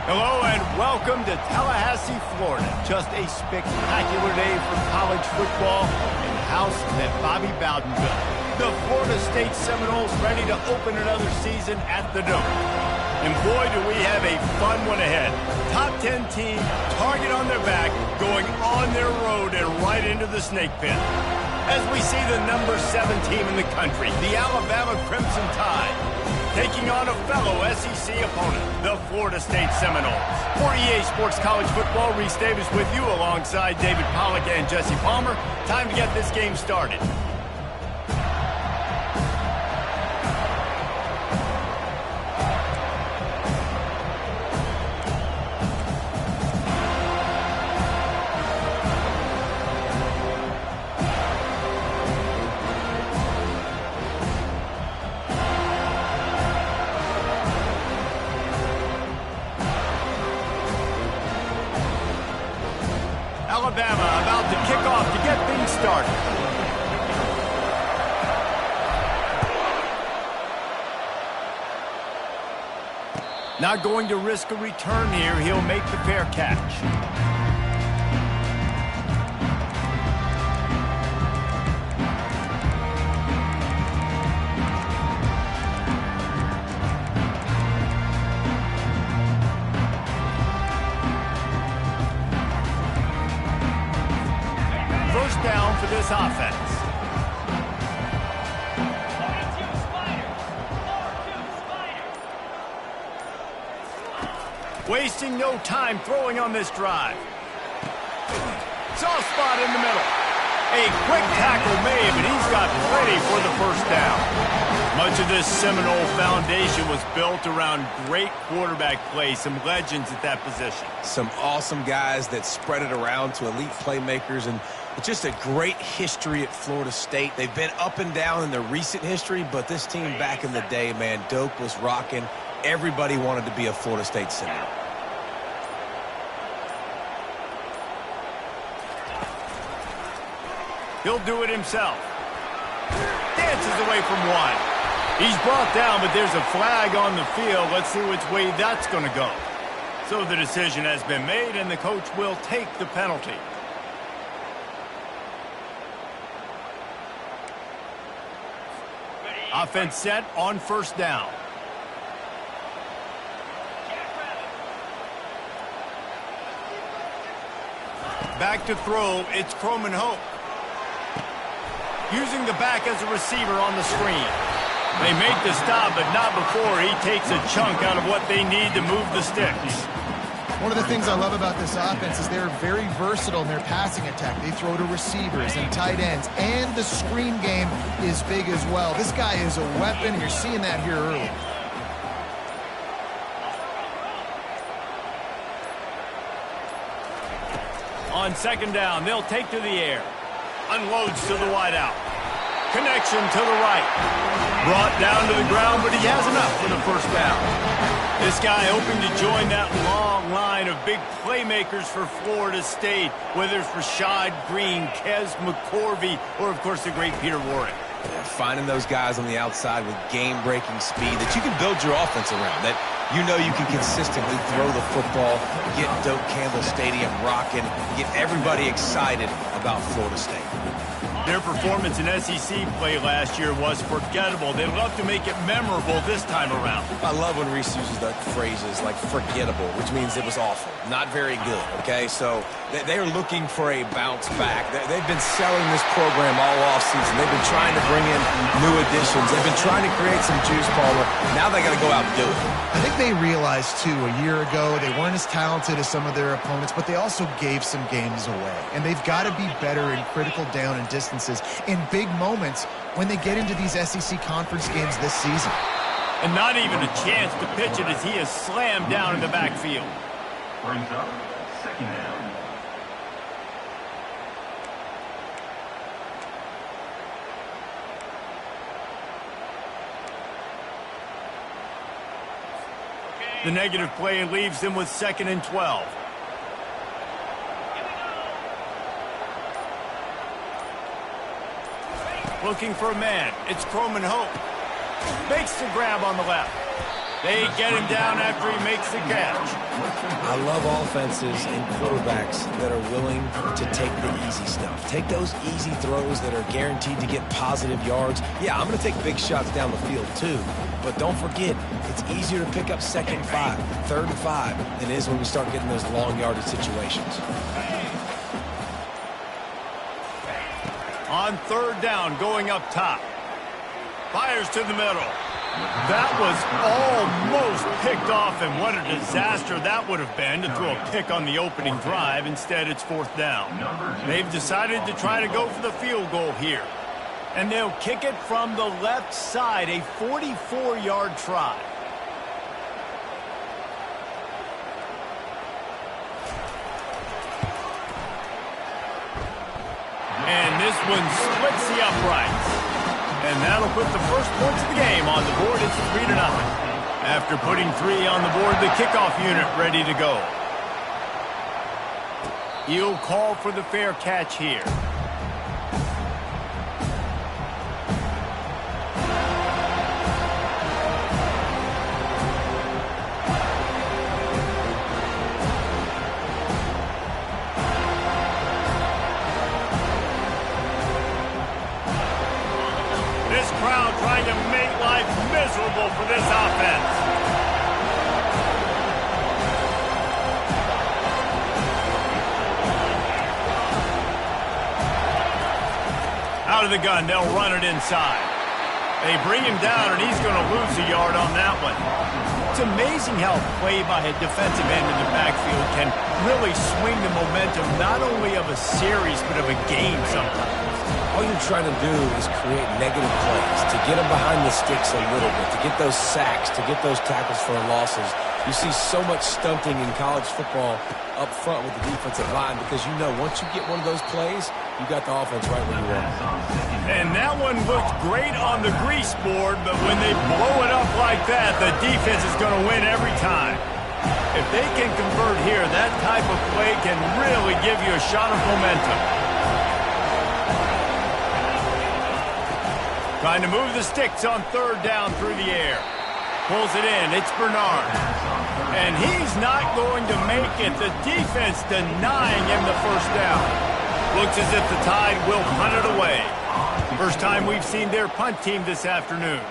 Hello and welcome to Tallahassee, Florida. Just a spectacular day for college football in the house that Bobby Bowden built. The Florida State Seminoles ready to open another season at the Dome. And boy, do we have a fun one ahead. Top 10 team, target on their back, going on their road and right into the snake pit. As we see the number 7 team in the country, the Alabama Crimson Tide, taking on a fellow SEC opponent, the Florida State Seminoles. For EA Sports College Football, Reese Davis with you alongside David Pollack and Jesse Palmer. Time to get this game started. Alabama about to kick off to get things started. Not going to risk a return here. He'll make the fair catch. Down for this offense. Wasting no time throwing on this drive. Soft spot in the middle. A quick tackle made, but he's got plenty for the first down. Much of this Seminole foundation was built around great quarterback play, some legends at that position. Some awesome guys that spread it around to elite playmakers, and just a great history at Florida State. They've been up and down in their recent history, but this team back in the day, man, Doak was rocking. Everybody wanted to be a Florida State Seminole. He'll do it himself. Dances away from one. He's brought down, but there's a flag on the field. Let's see which way that's going to go. So the decision has been made, and the coach will take the penalty. Offense set on first down. Back to throw, it's Croman Hope. Using the back as a receiver on the screen. They make the stop, but not before he takes a chunk out of what they need to move the sticks. One of the things I love about this offense is they're very versatile in their passing attack. They throw to receivers and tight ends, and the screen game is big as well. This guy is a weapon, and you're seeing that here early. On second down, they'll take to the air. Unloads to the wideout. Connection to the right. Brought down to the ground, but he has enough for the first down. This guy hoping to join that long line of big playmakers for Florida State, whether it's Rashad Green, Kez McCorvey, or, of course, the great Peter Warrick. Yeah, finding those guys on the outside with game-breaking speed that you can build your offense around, that you know you can consistently throw the football, get Doak Campbell Stadium rocking, get everybody excited about Florida State. Their performance in SEC play last year was forgettable. They'd love to make it memorable this time around. I love when Reese uses the phrases like forgettable, which means it was awful, not very good, okay? So they are looking for a bounce back. They've been selling this program all offseason. They've been trying to bring in new additions. They've been trying to create some juice, Palmer. Now they got to go out and do it. I think they realized, too, a year ago they weren't as talented as some of their opponents, but they also gave some games away. And they've got to be better in critical down and distances in big moments when they get into these SEC conference games this season. And not even a chance to pitch it as he is slammed down in the backfield. Brings up second down. The negative play leaves them with 2nd and 12. Looking for a man. It's Croman Hope. Makes the grab on the left. They get him down after he makes the catch. I love offenses and quarterbacks that are willing to take the easy stuff. Take those easy throws that are guaranteed to get positive yards. Yeah, I'm going to take big shots down the field too. But don't forget, it's easier to pick up 2nd and 5, 3rd and 5 than it is when we start getting those long yardage situations. On 3rd down, going up top. Fires to the middle. That was almost picked off, and what a disaster that would have been to throw a pick on the opening drive. Instead, it's 4th down. They've decided to try to go for the field goal here. And they'll kick it from the left side, a 44-yard try. And this one splits the uprights. And that'll put the first points of the game on the board. It's 3-0. After putting 3 on the board, the kickoff unit ready to go. He'll call for the fair catch here. Trying to make life miserable for this offense. Out of the gun, they'll run it inside. They bring him down, and he's going to lose a yard on that one. It's amazing how play by a defensive end in the backfield can really swing the momentum not only of a series but of a game sometimes. All you're trying to do is create negative plays, to get them behind the sticks a little bit, to get those sacks, to get those tackles for losses. You see so much stunting in college football up front with the defensive line because you know once you get one of those plays, you got the offense right where you want it. And that one looked great on the grease board, but when they blow it up like that, the defense is going to win every time. If they can convert here, that type of play can really give you a shot of momentum. Trying to move the sticks on 3rd down through the air. Pulls it in. It's Bernard. And he's not going to make it. The defense denying him the 1st down. Looks as if the Tide will punt it away. First time we've seen their punt team this afternoon.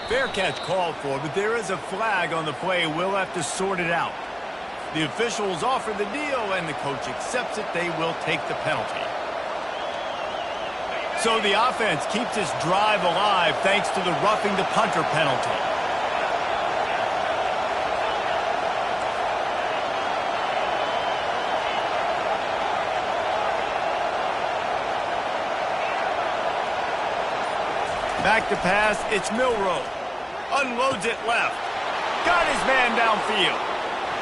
Fair catch called for, but there is a flag on the play. We'll have to sort it out. The officials offer the deal, and the coach accepts it. They will take the penalty. So the offense keeps this drive alive thanks to the roughing the punter penalty. Back to pass, it's Milroe. Unloads it left. Got his man downfield.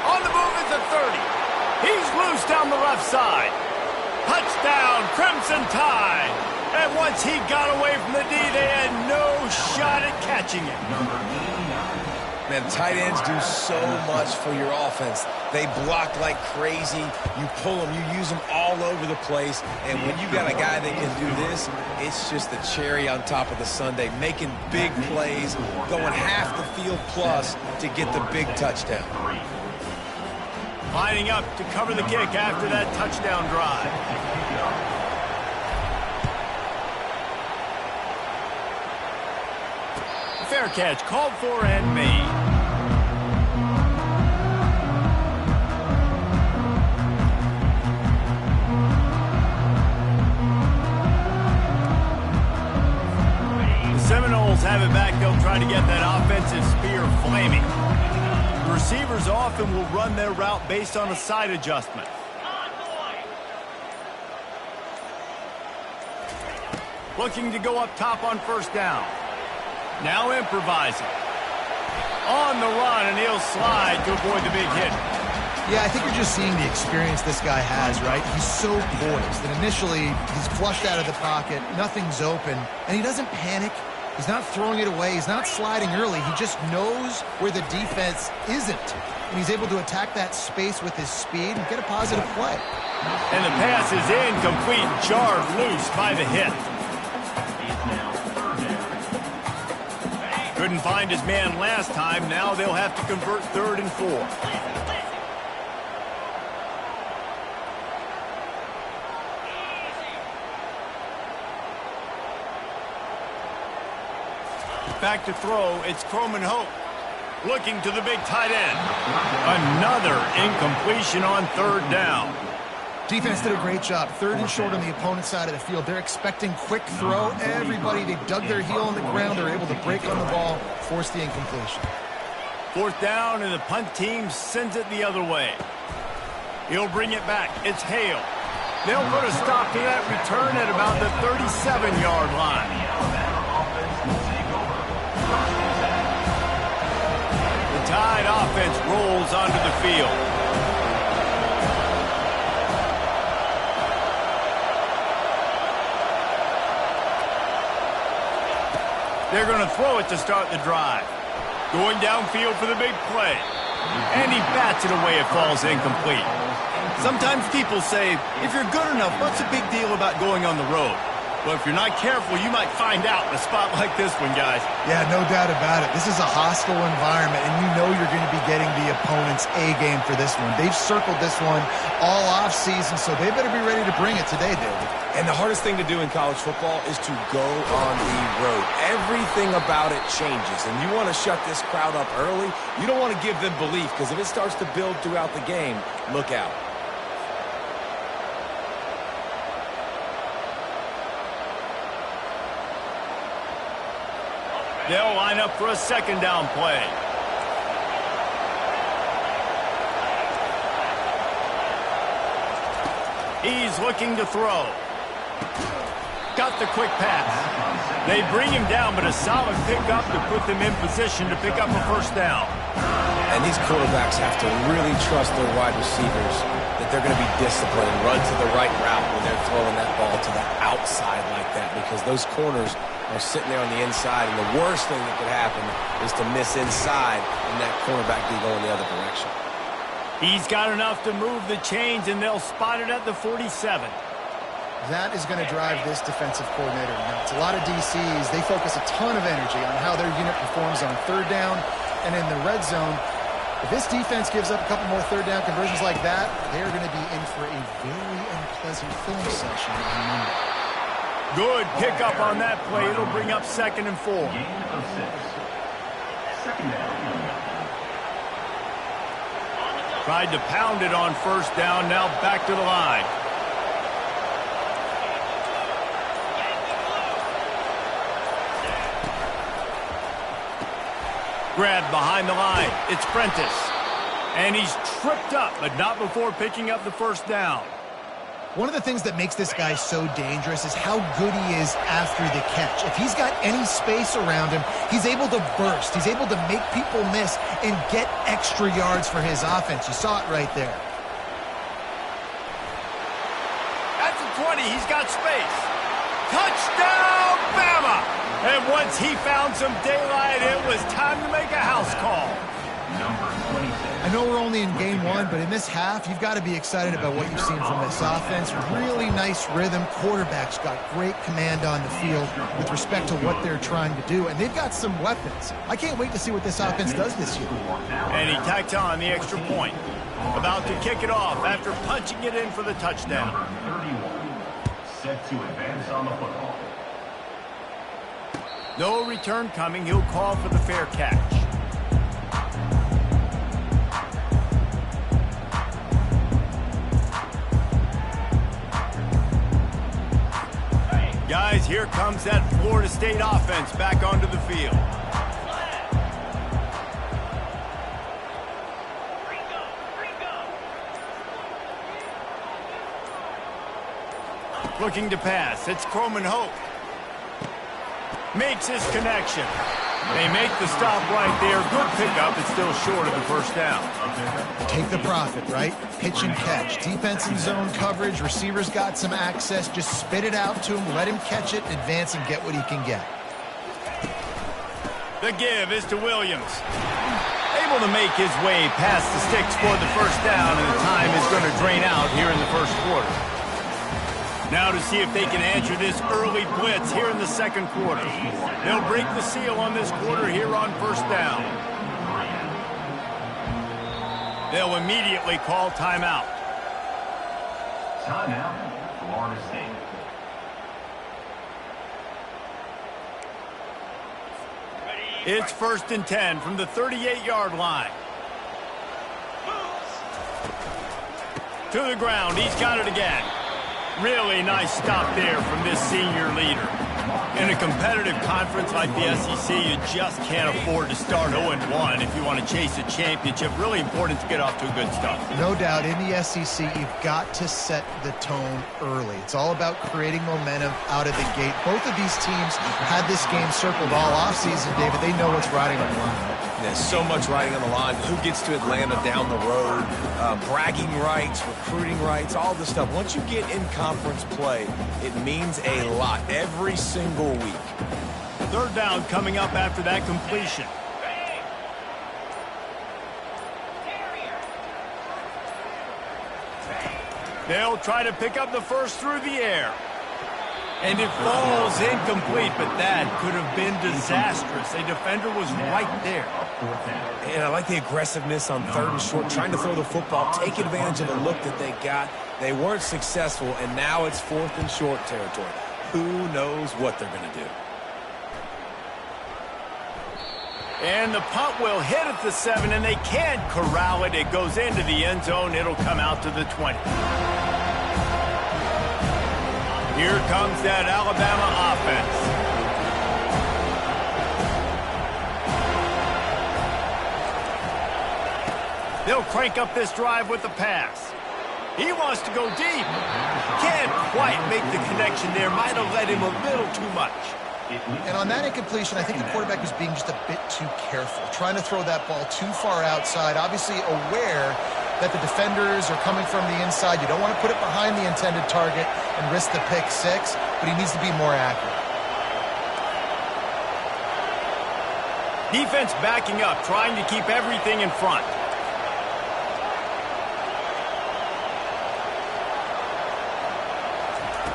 On the move is the 30. He's loose down the left side. Touchdown, Crimson Tide. And once he got away from the D, they had no shot at catching him. Man, tight ends do so much for your offense. They block like crazy. You pull them, you use them all over the place. And when you got a guy that can do this, it's just the cherry on top of the sundae, making big plays, going half the field plus to get the big touchdown. Lining up to cover the kick after that touchdown drive. Fair catch called for and made. The Seminoles have it back. They'll try to get that offensive spear flaming. The receivers often will run their route based on a side adjustment. Looking to go up top on 1st down. Now improvising. On the run, and he'll slide to avoid the big hit. Yeah, I think you're just seeing the experience this guy has, right? He's so poised that initially he's flushed out of the pocket, nothing's open, and he doesn't panic. He's not throwing it away. He's not sliding early. He just knows where the defense isn't. And he's able to attack that space with his speed and get a positive play. And the pass is incomplete, jarred loose by the hit. Good Couldn't find his man last time. Now they'll have to convert 3rd and 4. Back to throw, it's Croman Hope. Looking to the big tight end. Another incompletion on 3rd down. Defense did a great job. 3rd and short on the opponent's side of the field. They're expecting quick throw. Everybody, they dug their heel on the ground. They're able to break on the ball, force the incompletion. 4th down, and the punt team sends it the other way. He'll bring it back. It's Hale. They'll put a stop to that return at about the 37-yard line. The Tide offense rolls onto the field. They're going to throw it to start the drive. Going downfield for the big play. And he bats it away. It falls incomplete. Sometimes people say, if you're good enough, what's the big deal about going on the road? Well, if you're not careful, you might find out in a spot like this one, guys. Yeah, no doubt about it. This is a hostile environment, and you know you're going to be getting the opponent's A-game for this one. They've circled this one all offseason, so they better be ready to bring it today, David. And the hardest thing to do in college football is to go on the road. Everything about it changes, and you want to shut this crowd up early. You don't want to give them belief, because if it starts to build throughout the game, look out. They'll line up for a 2nd down play. He's looking to throw. Got the quick pass. They bring him down, but a solid pickup to put them in position to pick up a 1st down. And these quarterbacks have to really trust their wide receivers that they're going to be disciplined and run to the right route when they're throwing that ball to the outside like that, because those corners are sitting there on the inside, and the worst thing that could happen is to miss inside and that cornerback be going the other direction. He's got enough to move the chains, and they'll spot it at the 47. That is going to drive this defensive coordinator nuts. A lot of DCs, they focus a ton of energy on how their unit performs on 3rd down and in the red zone. If this defense gives up a couple more 3rd down conversions like that, they're going to be in for a very unpleasant film session on Monday. Good pickup on that play. It'll bring up 2nd and 4. Gain of 6. 2nd down. Tried to pound it on 1st down. Now back to the line. Grabbed behind the line. It's Prentice. And he's tripped up, but not before picking up the 1st down. One of the things that makes this guy so dangerous is how good he is after the catch. If he's got any space around him, he's able to burst. He's able to make people miss and get extra yards for his offense. You saw it right there. At the 20, he's got space. Touchdown, Bama! And once he found some daylight, it was time to make a house call. Number 26. I know we're only in game 1, but in this half, you've got to be excited about what you've seen from this offense. Really nice rhythm. Quarterback's got great command on the field with respect to what they're trying to do, and they've got some weapons. I can't wait to see what this offense does this year. And he tacked on the extra point. About to kick it off after punching it in for the touchdown. Number 31. Set to advance on the football. No return coming. He'll call for the fair catch. Guys, here comes that Florida State offense back onto the field. Looking to pass. It's Croman Hope. Makes his connection. They make the stop right there. Good pickup. It's still short of the 1st down. Take the profit, right? Pitch and catch. Defense and zone coverage. Receivers got some access. Just spit it out to him. Let him catch it, advance, and get what he can get. The give is to Williams. Able to make his way past the sticks for the 1st down, and the time is going to drain out here in the 1st quarter. Now to see if they can answer this early blitz here in the second quarter. They'll break the seal on this quarter here on first down. They'll immediately call timeout. Timeout, Florida State. It's 1st and 10 from the 38-yard line. To the ground. He's got it again. Really nice stop there from this senior leader. In a competitive conference like the SEC, you just can't afford to start 0-1 if you want to chase a championship. Really important to get off to a good start. No doubt, in the SEC, you've got to set the tone early. It's all about creating momentum out of the gate. Both of these teams had this game circled all offseason, David. They know what's riding on the line. There's so much riding on the line. Who gets to Atlanta down the road? Bragging rights, recruiting rights, all this stuff. Once you get in conference play, it means a lot every single week. 3rd down coming up after that completion. They'll try to pick up the first through the air. And it falls incomplete, but that could have been disastrous. A defender was right there. And I like the aggressiveness on 3rd and short, trying to throw the football, take advantage of the look that they got. They weren't successful, and now it's 4th and short territory. Who knows what they're going to do? And the punt will hit at the 7, and they can't corral it. It goes into the end zone. It'll come out to the 20. Here comes that Alabama offense. They'll crank up this drive with the pass. He wants to go deep. Can't quite make the connection there. Might have led him a little too much. And on that incompletion, I think the quarterback was being just a bit too careful, trying to throw that ball too far outside, obviously aware that the defenders are coming from the inside. You don't want to put it behind the intended target and risk the pick 6, but he needs to be more accurate. Defense backing up, trying to keep everything in front.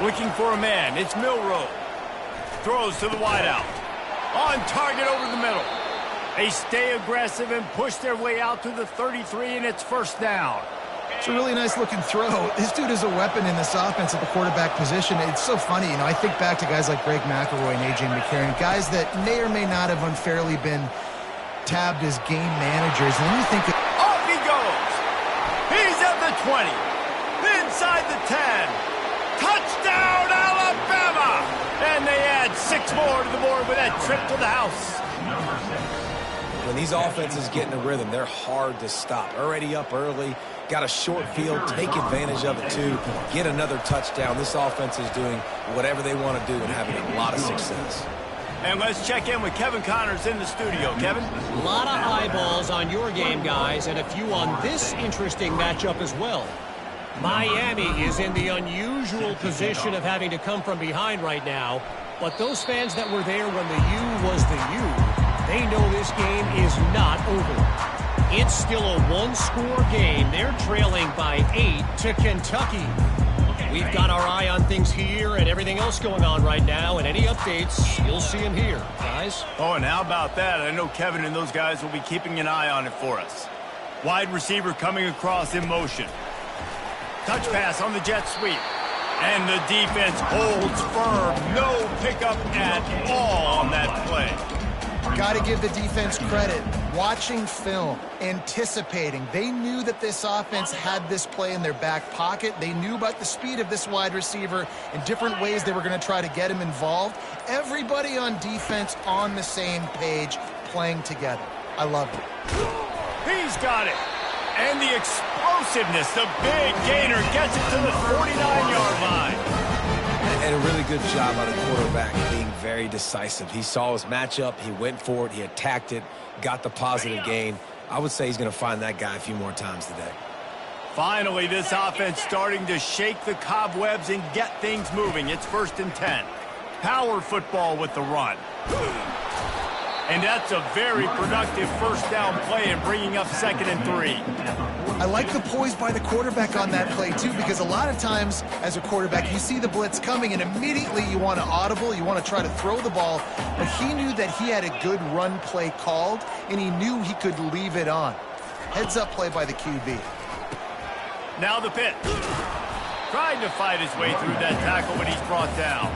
Looking for a man. It's Milroe. Throws to the wideout. On target over the middle. They stay aggressive and push their way out to the 33, and it's 1st down. It's a really nice-looking throw. This dude is a weapon in this offense at the quarterback position. It's so funny. You know, I think back to guys like Greg McElroy and A.J. McCarron, guys that may or may not have unfairly been tabbed as game managers. And then you think... Off he goes. He's at the 20. Inside the 10. Touchdown, Alabama! And they add 6 more to the board with that trip to the house. When these offenses get in a rhythm, they're hard to stop. Already up early, got a short field, take advantage of it too, get another touchdown. This offense is doing whatever they want to do and having a lot of success. And let's check in with Kevin Connors in the studio. Kevin? A lot of eyeballs on your game, guys, and a few on this interesting matchup as well. Miami is in the unusual position of having to come from behind right now, but those fans that were there when the U was the U, they know this game is not over. It's still a one-score game. They're trailing by 8 to Kentucky. We've got our eye on things here and everything else going on right now, and any updates, you'll see them here, guys. Oh, and how about that? I know Kevin and those guys will be keeping an eye on it for us. Wide receiver coming across in motion. Touch pass on the jet sweep. And the defense holds firm. No pickup at all on that play. Got to give the defense credit. Watching film, anticipating. They knew that this offense had this play in their back pocket. They knew about the speed of this wide receiver and different ways they were going to try to get him involved. Everybody on defense on the same page, playing together. I love it. He's got it. And the explosiveness, the big gainer gets it to the 49-yard line. And a really good job out of quarterback being very decisive. He saw his matchup, he went for it, he attacked it, got the positive gain. I would say he's going to find that guy a few more times today. Finally, this offense starting to shake the cobwebs and get things moving. It's 1st and 10. Power football with the run. And that's a very productive first down play and bringing up 2nd and 3. I like the poise by the quarterback on that play, too, because a lot of times as a quarterback, you see the blitz coming, and immediately you want to audible, you want to try to throw the ball. But he knew that he had a good run play called, and he knew he could leave it on. Heads-up play by the QB. Now the pitch. Trying to fight his way through that tackle, but he's brought down.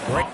Great.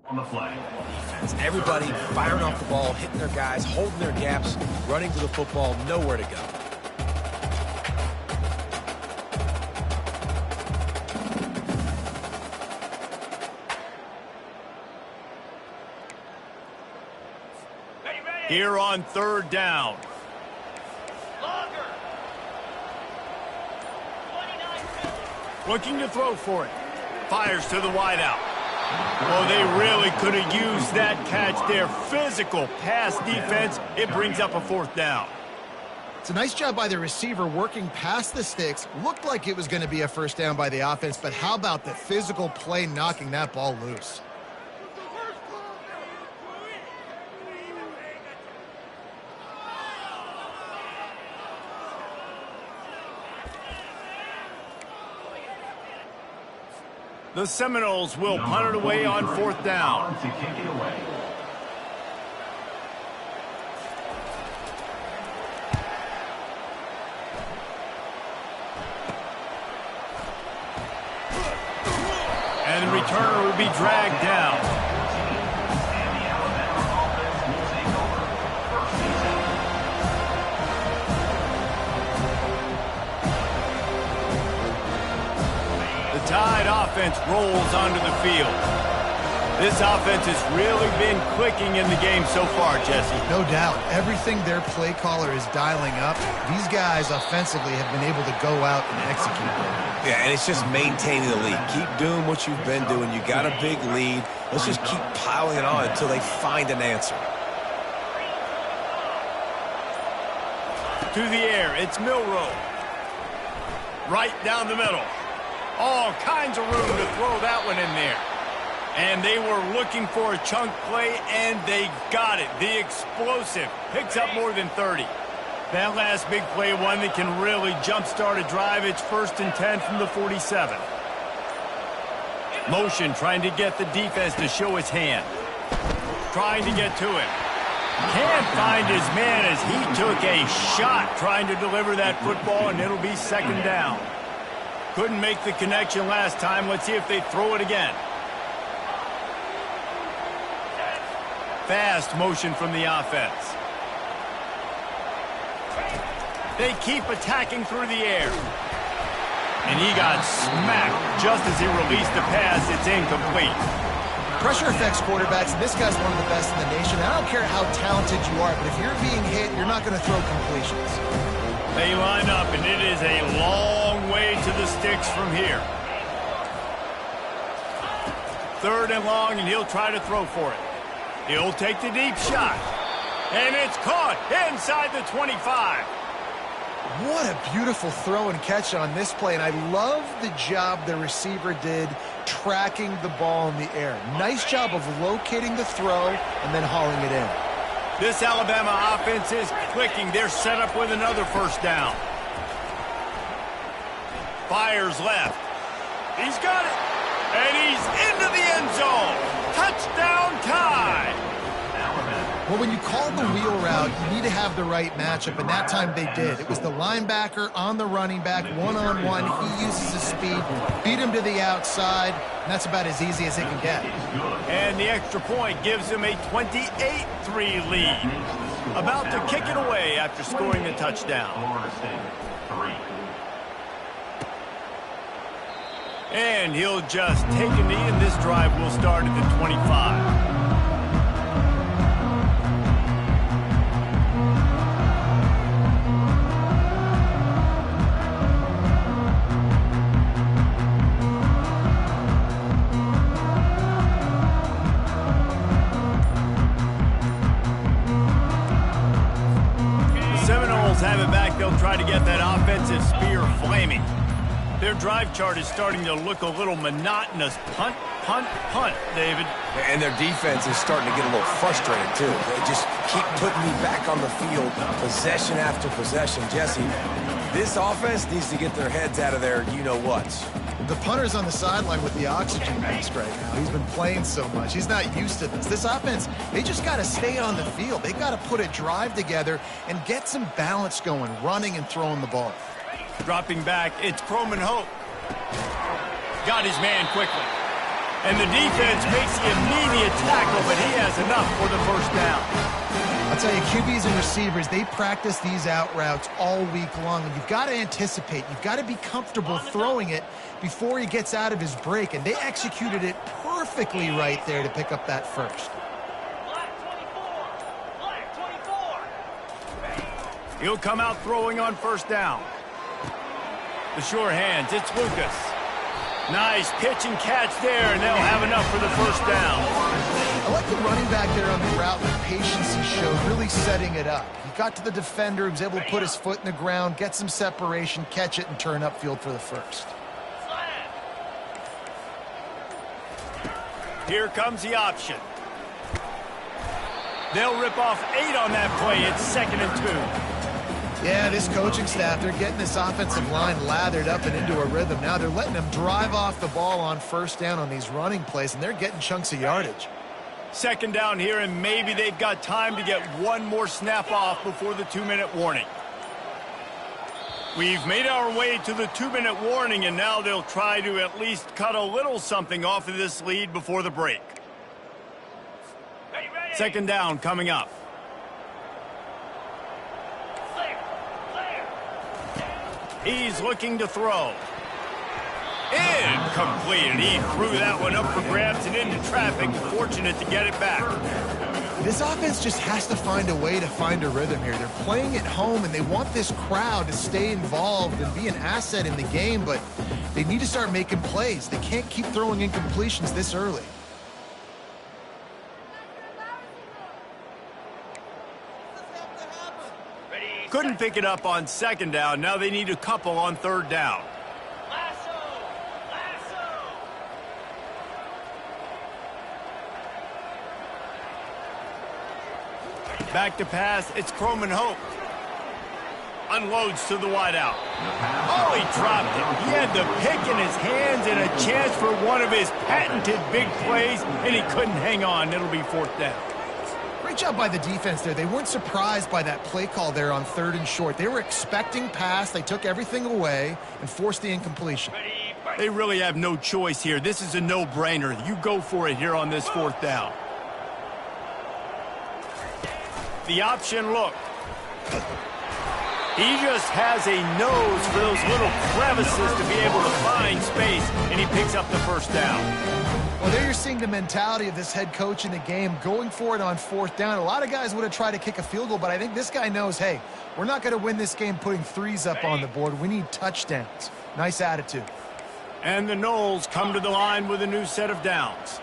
On the flag. Defense. Everybody firing off the ball, hitting their guys, holding their gaps, running to the football, nowhere to go. Here on 3rd down. Looking to throw for it. Fires to the wideout. Well, they really could have used that catch there. Physical pass defense. It brings up a 4th down. It's a nice job by the receiver working past the sticks. Looked like it was going to be a first down by the offense, but how about the physical play knocking that ball loose? The Seminoles will punt it away on 4th down. To kick it away. And the returner will be dragged down. And the Alabama offense will take over. 1st and 10. The Tide offense rolls onto the field. This offense has really been clicking in the game so far, Jesse. No doubt. Everything their play caller is dialing up, these guys offensively have been able to go out and execute. Yeah, and it's just maintaining the lead. Keep doing what you've been doing. You got a big lead. Let's just keep piling it on until they find an answer. To the air, it's Milroe. Right down the middle. All kinds of room to throw that one in there. And they were looking for a chunk play, and they got it. The explosive picks up more than 30. That last big play, one that can really jumpstart a drive. It's 1st and 10 from the 47. Motion trying to get the defense to show his hand. Trying to get to him. Can't find his man as he took a shot trying to deliver that football, and it'll be 2nd down. Couldn't make the connection last time. Let's see if they throw it again. Fast motion from the offense. They keep attacking through the air. And he got smacked just as he released the pass. It's incomplete. Pressure affects quarterbacks, and this guy's one of the best in the nation. I don't care how talented you are, but if you're being hit, you're not going to throw completions. They line up, and it is a long way to the sticks from here. 3rd and long, and he'll try to throw for it. He'll take the deep shot. And it's caught inside the 25. What a beautiful throw and catch on this play, and I love the job the receiver did tracking the ball in the air. Nice job of locating the throw and then hauling it in. This Alabama offense is clicking. They're set up with another 1st down. Fires left. He's got it. And he's into the end zone. Touchdown Tide. Well, when you call the wheel route, you need to have the right matchup, and that time they did. It was the linebacker on the running back, one-on-one. He uses his speed, beat him to the outside, and that's about as easy as it can get. And the extra point gives him a 28-3 lead. About to kick it away after scoring the touchdown. And he'll just take a knee, and this drive will start at the 25. Have it back. They'll try to get that offensive spear flaming. Their drive chart is starting to look a little monotonous. Punt, punt, punt, David. And their defense is starting to get a little frustrated, too. They just keep putting me back on the field, possession after possession. Jesse, this offense needs to get their heads out of their you-know-whats. The punter's on the sideline with the oxygen mask right now. He's been playing so much. He's not used to this. This offense, they just got to stay on the field. They got to put a drive together and get some balance going, running and throwing the ball. Dropping back, it's Croman Hope. Got his man quickly. And the defense makes the immediate tackle, but he has enough for the first down. I'll tell you, QBs and receivers, they practice these out routes all week long. And you've got to anticipate. You've got to be comfortable throwing it before he gets out of his break. And they executed it perfectly right there to pick up that first. He'll come out throwing on first down. The sure hands, it's Lucas. Nice pitch and catch there, and they'll have enough for the first down. I like the running back there on the route, the patience he showed, really setting it up. He got to the defender, he was able to put his foot in the ground, get some separation, catch it, and turn upfield for the first. Here comes the option. They'll rip off 8 on that play. It's 2nd and 2. Yeah, this coaching staff, they're getting this offensive line lathered up and into a rhythm. Now they're letting them drive off the ball on first down on these running plays, and they're getting chunks of yardage. 2nd down here, and maybe they've got time to get one more snap off before the 2-minute warning. We've made our way to the 2-minute warning, and now they'll try to at least cut a little something off of this lead before the break. 2nd down coming up. He's looking to throw. Incomplete, and he threw that one up for grabs and into traffic. Fortunate to get it back. This offense just has to find a way to find a rhythm here. They're playing at home, and they want this crowd to stay involved and be an asset in the game, but they need to start making plays. They can't keep throwing incompletions this early. Couldn't pick it up on 2nd down. Now they need a couple on 3rd down. Back to pass. It's Croman Hope. Unloads to the wideout. Oh, he dropped it. He had the pick in his hands and a chance for one of his patented big plays, and he couldn't hang on. It'll be 4th down. Great job by the defense there. They weren't surprised by that play call there on 3rd and short. They were expecting pass. They took everything away and forced the incompletion. They really have no choice here. This is a no-brainer. You go for it here on this 4th down. The option look. He just has a nose for those little crevices to be able to find space, and he picks up the first down. Well, there you're seeing the mentality of this head coach in the game, going for it on 4th down. A lot of guys would have tried to kick a field goal, but I think this guy knows, hey, we're not going to win this game putting threes up on the board. We need touchdowns. Nice attitude. And the Noles come to the line with a new set of downs.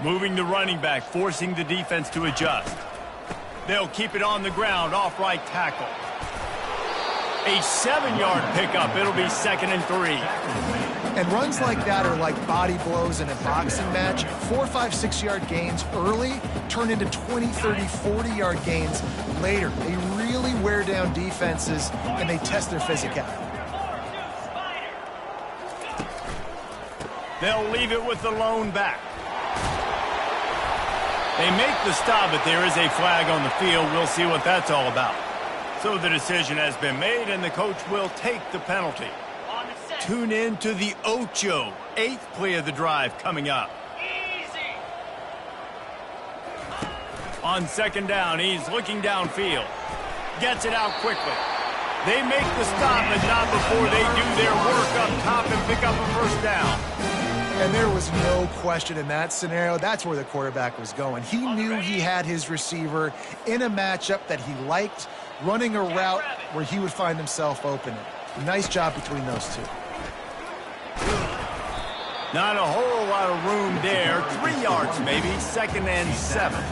Moving the running back, forcing the defense to adjust. They'll keep it on the ground, off right tackle. A 7-yard pickup. It'll be 2nd and 3. And runs like that are like body blows in a boxing match. 4, 5, 6-yard gains early turn into 20, 30, 40-yard gains later. They really wear down defenses, and they test their physicality. They'll leave it with the lone back. They make the stop, but there is a flag on the field. We'll see what that's all about. So the decision has been made, and the coach will take the penalty. Tune in to the Ocho, 8th play of the drive coming up. Easy. On 2nd down, he's looking downfield. Gets it out quickly. They make the stop, but not before they do their work up top and pick up a first down. And there was no question in that scenario. That's where the quarterback was going. He knew he had his receiver in a matchup that he liked, running a route where he would find himself opening. Nice job between those two. Not a whole lot of room there. 3 yards maybe, 2nd and 7.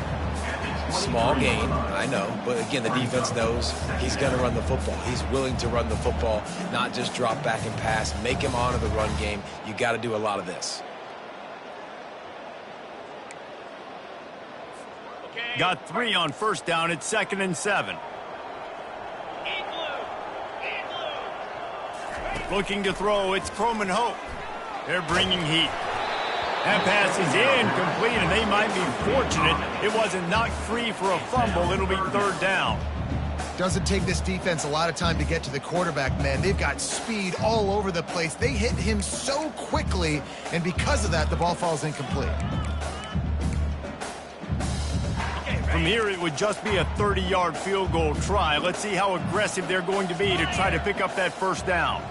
Small gain, I know. But again, the defense knows he's going to run the football. He's willing to run the football, not just drop back and pass. Make him honor the run game. You got to do a lot of this. Got 3 on first down. It's 2nd and 7. Looking to throw. It's Croman Hope. They're bringing heat. That pass is incomplete, and they might be fortunate it wasn't knocked free for a fumble. It'll be 3rd down. Doesn't take this defense a lot of time to get to the quarterback, man. They've got speed all over the place. They hit him so quickly, and because of that, the ball falls incomplete. From here, it would just be a 30-yard field goal try. Let's see how aggressive they're going to be to try to pick up that first down.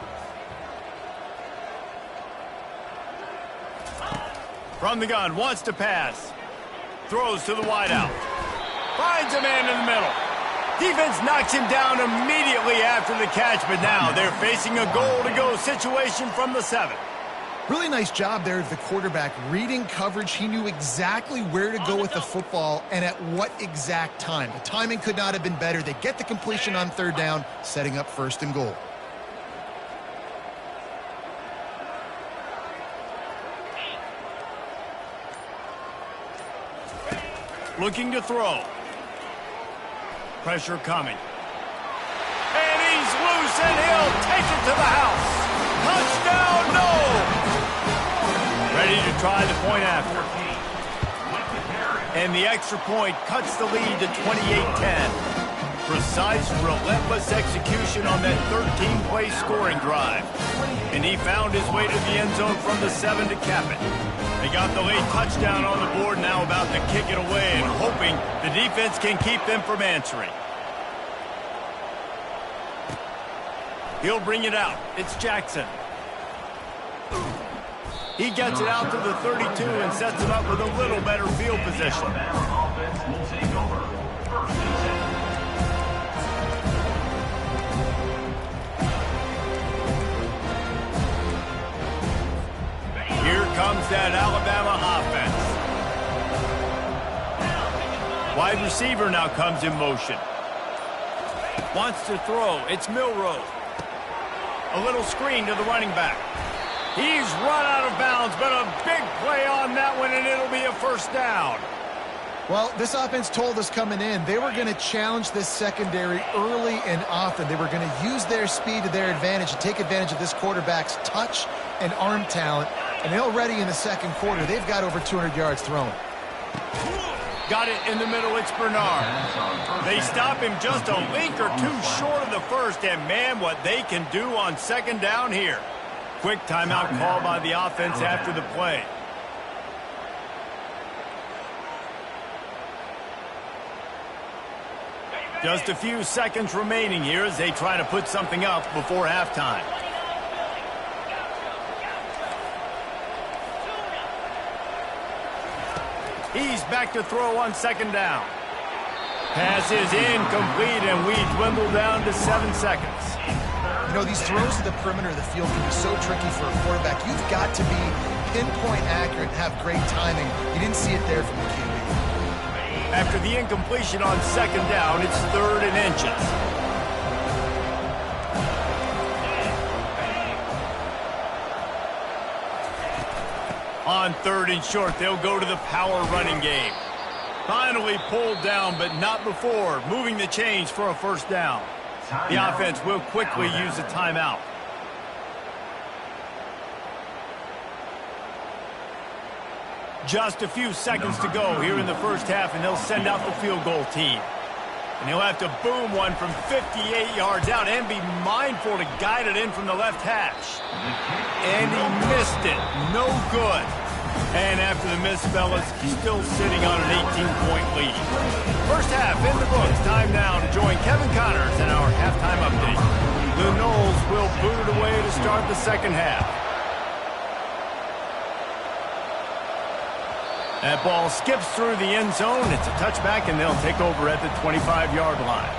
From the gun, wants to pass. Throws to the wideout. Finds a man in the middle. Defense knocks him down immediately after the catch, but now they're facing a goal-to-go situation from the 7. Really nice job there of the quarterback reading coverage. He knew exactly where to go with the football and at what exact time. The timing could not have been better. They get the completion on 3rd down, setting up 1st and goal. Looking to throw. Pressure coming. And he's loose, and he'll take it to the house. Touchdown, no! Ready to try the point after. And the extra point cuts the lead to 28-10. Precise, relentless execution on that 13-play scoring drive. And he found his way to the end zone from the 7 to cap it. They got the late touchdown on the board, now about to kick it away and hoping the defense can keep them from answering. He'll bring it out. It's Jackson. He gets it out to the 32 and sets it up with a little better field position. Offense will take over. 1st and 10. Here comes that Alabama offense. Wide receiver now comes in motion. Wants to throw. It's Milroe. A little screen to the running back. He's run out of bounds, but a big play on that one, and it'll be a first down. Well, this offense told us coming in they were going to challenge this secondary early and often. They were going to use their speed to their advantage and take advantage of this quarterback's touch and arm talent. And already in the 2nd quarter, they've got over 200 yards thrown. Got it in the middle. It's Bernard. They stop him just a link or two short of the first, and man, what they can do on 2nd down here. Quick timeout call by the offense after the play. Just a few seconds remaining here as they try to put something up before halftime. He's back to throw on 2nd down. Pass is incomplete, and we dwindle down to 7 seconds. You know, these throws to the perimeter of the field can be so tricky for a quarterback. You've got to be pinpoint accurate and have great timing. You didn't see it there from the QB. After the incompletion on 2nd down, it's 3rd and inches. On 3rd and short, they'll go to the power running game. Finally pulled down, but not before moving the chains for a first down. The offense will quickly use a timeout. Just a few seconds to go here in the first half, and they'll send out the field goal team. And he'll have to boom one from 58 yards out and be mindful to guide it in from the left hash. And he missed it. No good. And after the miss, fellas, he's still sitting on an 18-point lead. First half in the books. Time now to join Kevin Connors in our halftime update. The Noles will boot it away to start the second half. That ball skips through the end zone. It's a touchback, and they'll take over at the 25-yard line.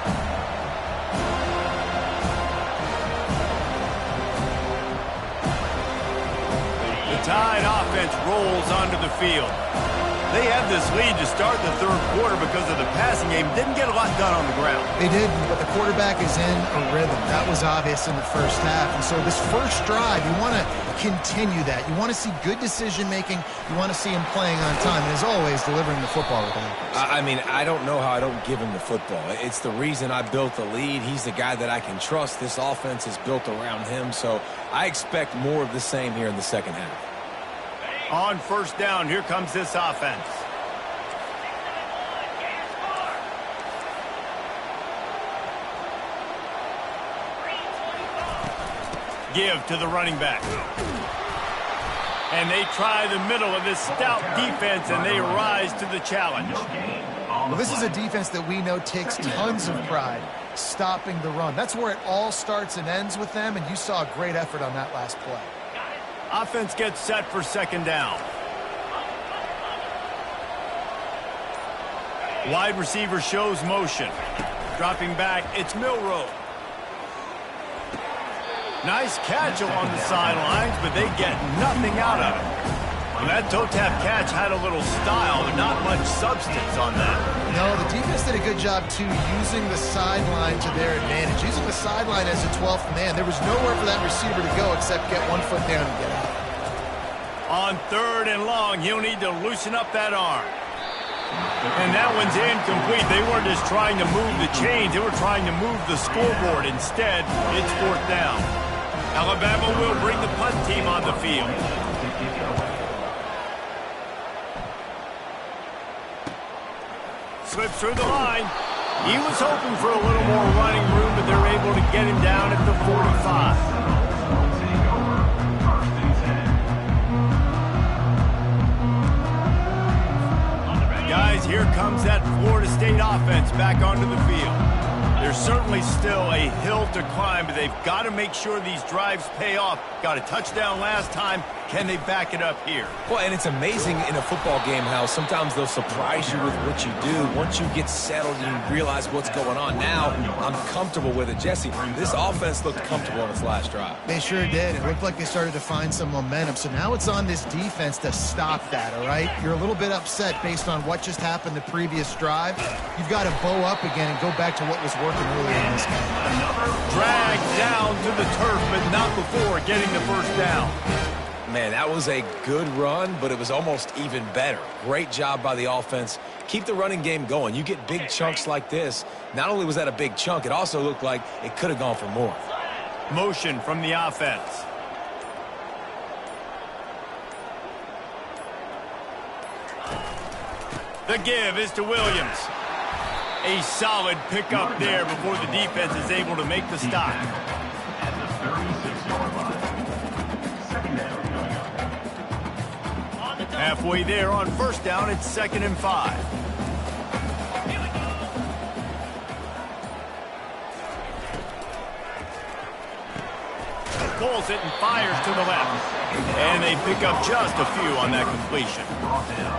The Tide offense rolls onto the field. They have this lead to start the third quarter because of the passing game. Didn't get a lot done on the ground. They didn't, but the quarterback is in a rhythm. That was obvious in the first half. And so this first drive, you want to continue that. You want to see good decision-making. You want to see him playing on time. And as always, delivering the football with accuracy. I mean, I don't know how I don't give him the football. It's the reason I built the lead. He's the guy that I can trust. This offense is built around him. So I expect more of the same here in the second half. On first down, here comes this offense. Give to the running back. And they try the middle of this stout defense, and they rise to the challenge. Well, this is a defense that we know takes tons of pride stopping the run. That's where it all starts and ends with them, and you saw a great effort on that last play. Offense gets set for second down. Wide receiver shows motion. Dropping back, it's Milroe. Nice catch along the sidelines, but they get nothing out of it. And that toe tap catch had a little style, but not much substance on that. No, the defense did a good job, too, using the sideline to their advantage. Using the sideline as a 12th man. There was nowhere for that receiver to go except get 1 foot down and get out. On third and long, he'll need to loosen up that arm. And that one's incomplete. They weren't just trying to move the chains. They were trying to move the scoreboard. Instead, it's fourth down. Alabama will bring the punt team on the field. Slips through the line. He was hoping for a little more running room, but they're able to get him down at the 45. Guys, here comes that Florida State offense back onto the field. There's certainly still a hill to climb, but they've got to make sure these drives pay off. Got a touchdown last time. Can they back it up here? Well, and it's amazing in a football game how sometimes they'll surprise you with what you do. Once you get settled and you realize what's going on, now I'm comfortable with it. Jesse, this offense looked comfortable on its last drive. They sure did. It looked like they started to find some momentum. So now it's on this defense to stop that, all right? You're a little bit upset based on what just happened the previous drive. You've got to bow up again and go back to what was working earlier in this game. Dragged down to the turf, but not before getting the first down. Man, that was a good run, but it was almost even better. Great job by the offense. Keep the running game going. You get big chunks like this. Not only was that a big chunk, it also looked like it could have gone for more. Motion from the offense. The give is to Williams. A solid pickup there before the defense is able to make the stop. At the 36-yard line. Second down. Halfway there on first down, it's 2nd and 5. Pulls it and fires to the left. And they pick up just a few on that completion.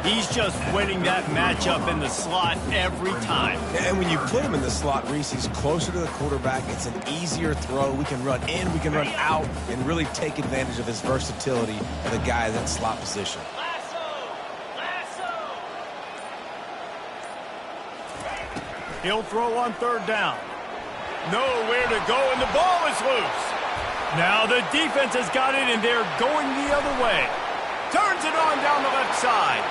He's just winning that matchup in the slot every time. And when you put him in the slot, Reese, he's closer to the quarterback. It's an easier throw. We can run in, we can run out, and really take advantage of his versatility of the guy in that slot position. He'll throw on third down. Nowhere to go, and the ball is loose. Now the defense has got it, and they're going the other way. Turns it on down the left side.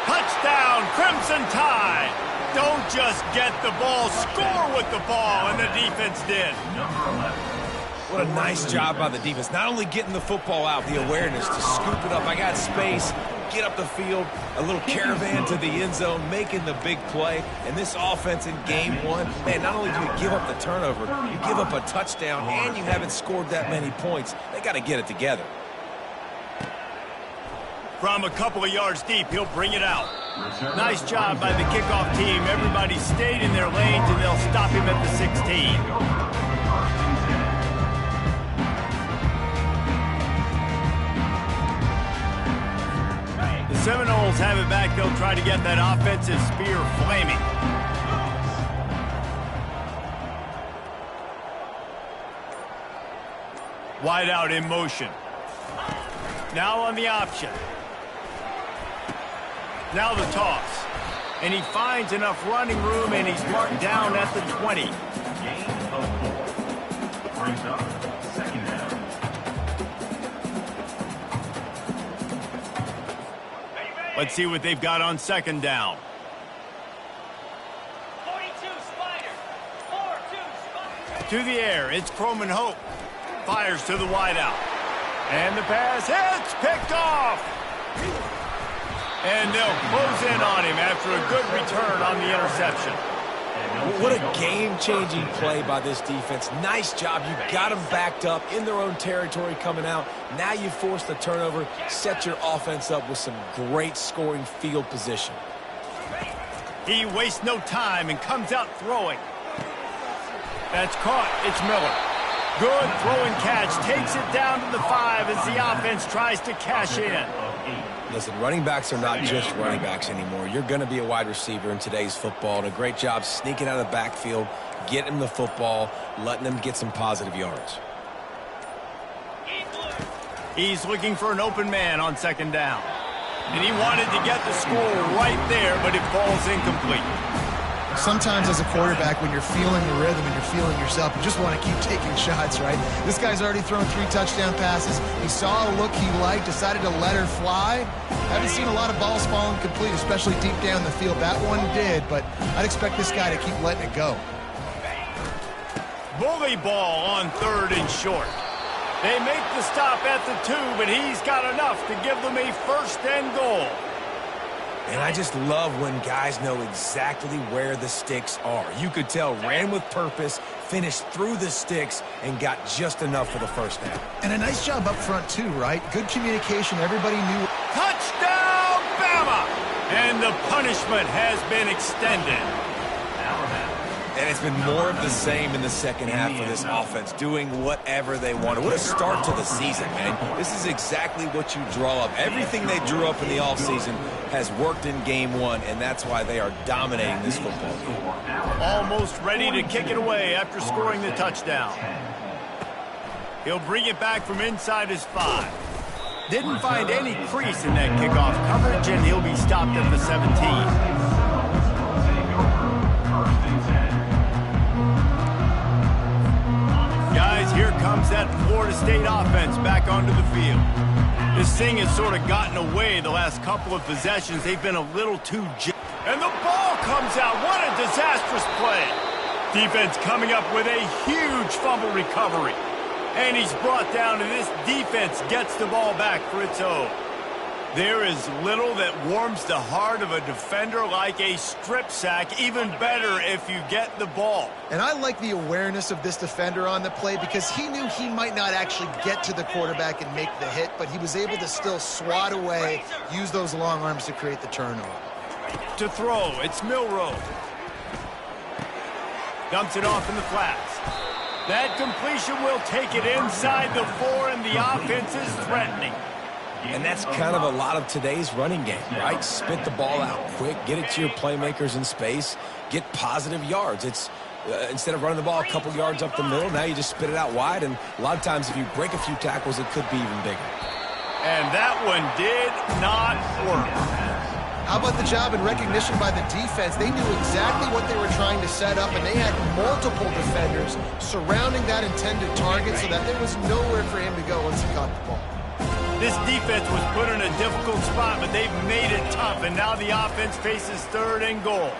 Touchdown, Crimson Tide. Don't just get the ball, score with the ball, and the defense did. What a nice job by the defense. Not only getting the football out, the awareness to scoop it up. I got space, get up the field, a little caravan to the end zone, making the big play. And this offense in game one, man, not only do you give up the turnover, you give up a touchdown, and you haven't scored that many points. They got to get it together. From a couple of yards deep, he'll bring it out. Nice job by the kickoff team. Everybody stayed in their lanes, and they'll stop him at the 16. Seminoles have it back, they'll try to get that offensive spear flaming. Wide out in motion. Now on the option. Now the toss. And he finds enough running room, and he's marked down at the 20. Gain of 4. Brings up 2nd down. Let's see what they've got on 2nd down. 42 Spider. 4-2 Spider. To the air, it's Croman Hope. Fires to the wideout. And the pass hits, picked off. And they'll close in on him after a good return on the interception. What a game-changing play by this defense. Nice job. You got them backed up in their own territory coming out. Now you force the turnover, set your offense up with some great scoring field position. He wastes no time and comes out throwing. That's caught. It's Miller. Good throwing catch. Takes it down to the 5 as the offense tries to cash in. Listen, running backs are not just running backs anymore. You're going to be a wide receiver in today's football, and a great job sneaking out of the backfield, getting the football, letting them get some positive yards. He's looking for an open man on 2nd down. And he wanted to get the score right there, but it falls incomplete. Sometimes as a quarterback, when you're feeling the rhythm and you're feeling yourself, you just want to keep taking shots, right? This guy's already thrown 3 touchdown passes. He saw a look he liked, decided to let her fly. Haven't seen a lot of balls fall incomplete, especially deep down the field. That one did, but I'd expect this guy to keep letting it go. Bully ball on 3rd and short. They make the stop at the 2, but he's got enough to give them a 1st and goal. And I just love when guys know exactly where the sticks are. You could tell ran with purpose, finished through the sticks, and got just enough for the 1st down. And a nice job up front, too, right? Good communication. Everybody knew. Touchdown, Bama! And the punishment has been extended. And it's been more of the same in the 2nd half of this offense, doing whatever they wanted. What a start to the season, man. This is exactly what you draw up. Everything they drew up in the offseason has worked in game 1, and that's why they are dominating this football game. Almost ready to kick it away after scoring the touchdown. He'll bring it back from inside his 5. Didn't find any crease in that kickoff coverage, and he'll be stopped at the 17. Guys, here comes that Florida State offense back onto the field. This thing has sort of gotten away the last couple of possessions. They've been a little too... And the ball comes out. What a disastrous play. Defense coming up with a huge fumble recovery. And he's brought down, and this defense gets the ball back for its own. There is little that warms the heart of a defender like a strip sack. Even better if you get the ball. And I like the awareness of this defender on the play because he knew he might not actually get to the quarterback and make the hit, but he was able to still swat away, use those long arms to create the turnover. To throw, it's Milroe. Dumps it off in the flats. That completion will take it inside the 4, and the offense is threatening. And that's kind of a lot of today's running game, right? Spit the ball out quick, get it to your playmakers in space, get positive yards. It's instead of running the ball a couple yards up the middle, now you just spit it out wide, and a lot of times if you break a few tackles, it could be even bigger. And that one did not work. How about the job and recognition by the defense? They knew exactly what they were trying to set up, and they had multiple defenders surrounding that intended target so that there was nowhere for him to go once he caught the ball. This defense was put in a difficult spot, but they've made it tough, and now the offense faces 3rd and goal.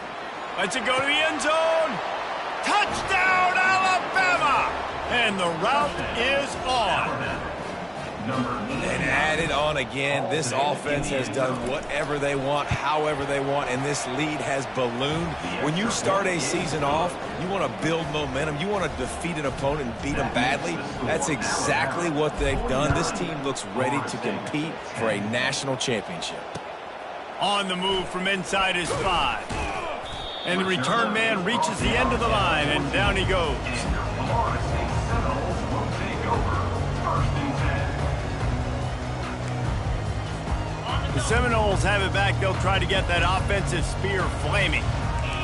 Lets it go to the end zone. Touchdown, Alabama! And the route is on. And added on again. This offense has done whatever they want, however they want, and this lead has ballooned. When you start a season off, you want to build momentum. You want to defeat an opponent and beat them badly. That's exactly what they've done. This team looks ready to compete for a national championship. On the move from inside his 5. And the return man reaches the end of the line, and down he goes. The Seminoles have it back. They'll try to get that offensive spear flaming.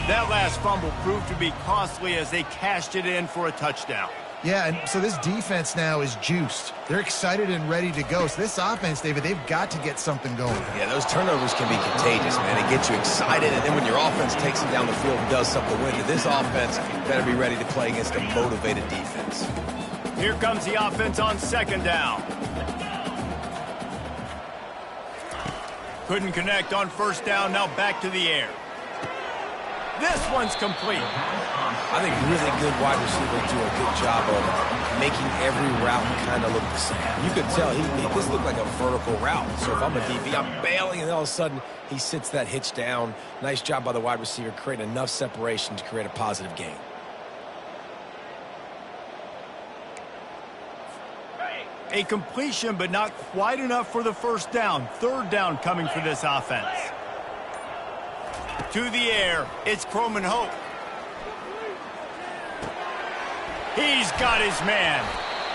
That last fumble proved to be costly as they cashed it in for a touchdown. Yeah, and so this defense now is juiced. They're excited and ready to go. So this offense, David, they've got to get something going. Yeah, those turnovers can be contagious, man. It gets you excited, and then when your offense takes it down the field and does something with it, this offense better be ready to play against a motivated defense. Here comes the offense on second down. Couldn't connect on first down, now back to the air. This one's complete. I think really good wide receivers do a good job of making every route kind of look the same. You could tell this looked like a vertical route. So if I'm a DB, I'm bailing, and all of a sudden he sits that hitch down. Nice job by the wide receiver creating enough separation to create a positive gain. A completion, but not quite enough for the first down. Third down coming for this offense. To the air, it's Croman Hope. He's got his man.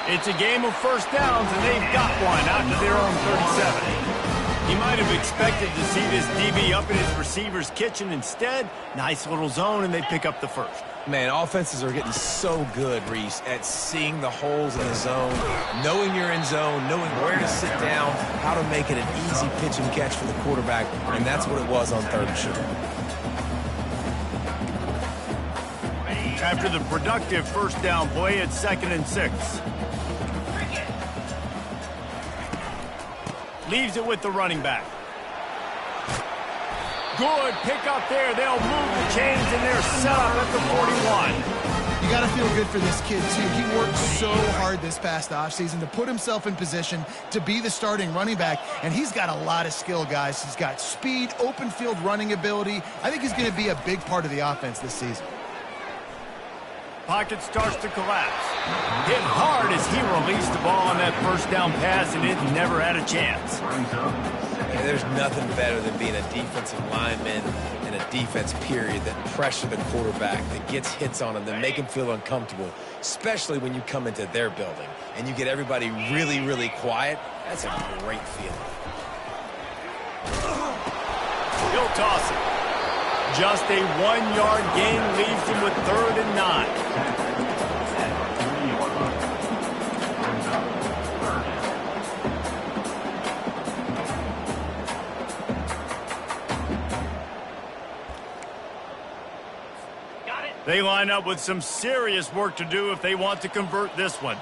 It's a game of first downs, and they've got one out to their own 37. He might have expected to see this DB up in his receiver's kitchen. Instead, nice little zone, and they pick up the first. Man, offenses are getting so good, Reese, at seeing the holes in the zone, knowing you're in zone, knowing where to sit down, how to make it an easy pitch and catch for the quarterback, and that's what it was on third and short. After the productive first down play, it's 2nd and 6. Leaves it with the running back. Good pick up there. They'll move the chains, and they're set up at the 41. You got to feel good for this kid, too. He worked so hard this past offseason to put himself in position to be the starting running back, and he's got a lot of skill, guys. He's got speed, open field running ability. I think he's going to be a big part of the offense this season. Pocket starts to collapse. Hit hard as he released the ball on that first down pass, and it never had a chance. Yeah, there's nothing better than being a defensive lineman and a defense period that pressure the quarterback, that gets hits on him, that make him feel uncomfortable, especially when you come into their building and you get everybody really, really quiet. That's a great feeling. He'll toss it. Just a 1-yard gain leaves him with 3rd and 9. They line up with some serious work to do if they want to convert this one.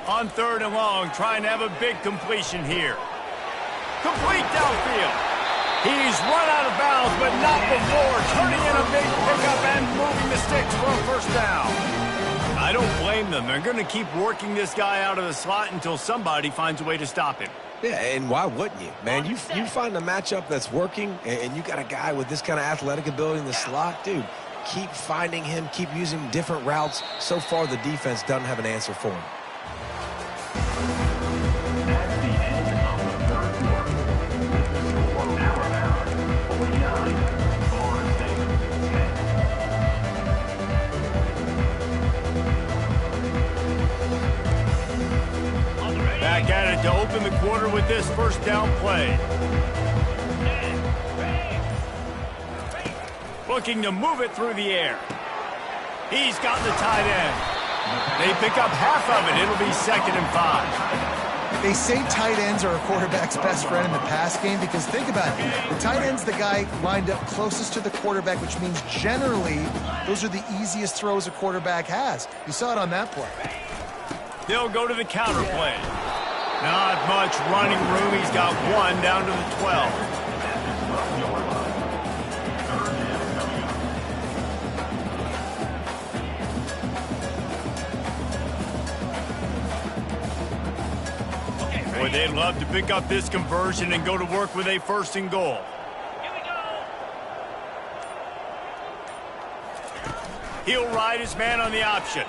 On 3rd and long, trying to have a big completion here. Complete downfield. He's run out of bounds, but not before turning in a big pickup and moving the sticks for a first down. I don't blame them. They're going to keep working this guy out of the slot until somebody finds a way to stop him. Yeah, and why wouldn't you? Man, you find a matchup that's working, and you got a guy with this kind of athletic ability in the slot, dude, keep finding him, keep using different routes. So far, the defense doesn't have an answer for him. Back at it to open the quarter with this first down play. Looking to move it through the air. He's got the tight end. They pick up half of it. It'll be 2nd and 5. They say tight ends are a quarterback's best friend in the pass game because think about it. The tight end's the guy lined up closest to the quarterback, which means generally those are the easiest throws a quarterback has. You saw it on that play. They'll go to the counter play. Not much running room. He's got one down to the 12. Boy, they'd love to pick up this conversion and go to work with a 1st and goal. Here we go. He'll ride his man on the option.